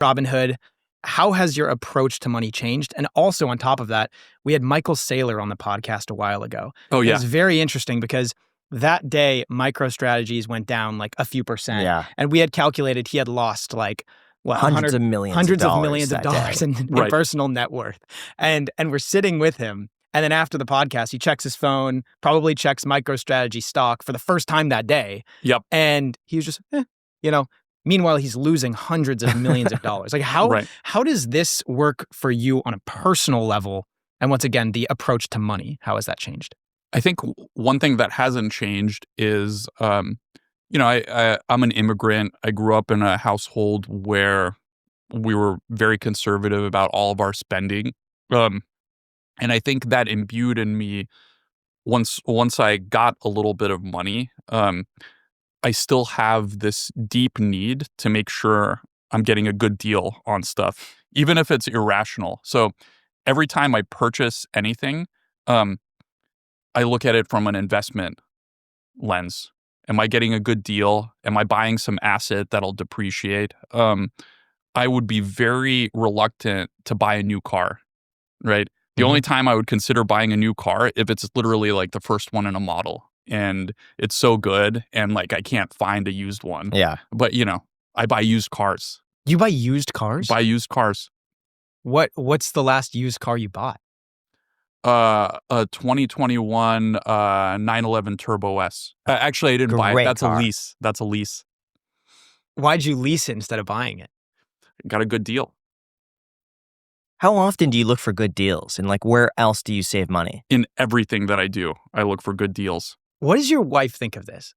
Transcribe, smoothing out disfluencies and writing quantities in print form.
Robinhood. How has your approach to money changed? And also on top of that, we had Michael Saylor on the podcast a while ago. Oh, yeah. It was very interesting because that day, MicroStrategies went down like a few percent. Yeah. And we had calculated he had lost like, what, hundreds of millions of dollars in Right. personal net worth. And we're sitting with him. And then after the podcast, he checks his phone, probably checks MicroStrategy stock for the first time that day. Yep. And he was just, meanwhile, he's losing hundreds of millions of dollars. Like how does this work for you on a personal level? And once again, the approach to money, how has that changed? I think one thing that hasn't changed is, I'm an immigrant. I grew up in a household where we were very conservative about all of our spending. And I think that imbued in me, once I got a little bit of money, I still have this deep need to make sure I'm getting a good deal on stuff, even if it's irrational. So every time I purchase anything, I look at it from an investment lens. Am I getting a good deal? Am I buying some asset that'll depreciate? I would be very reluctant to buy a new car, right? The only time I would consider buying a new car if it's literally like the first one in a model and it's so good and like I can't find a used one. Yeah. But I buy used cars. You buy used cars? Buy used cars. What's the last used car you bought? A 2021 911 Turbo S. Actually, I didn't buy it. Great That's car. a lease. Why'd you lease it instead of buying it? Got a good deal. How often do you look for good deals? And like, where else do you save money? In everything that I do, I look for good deals. What does your wife think of this?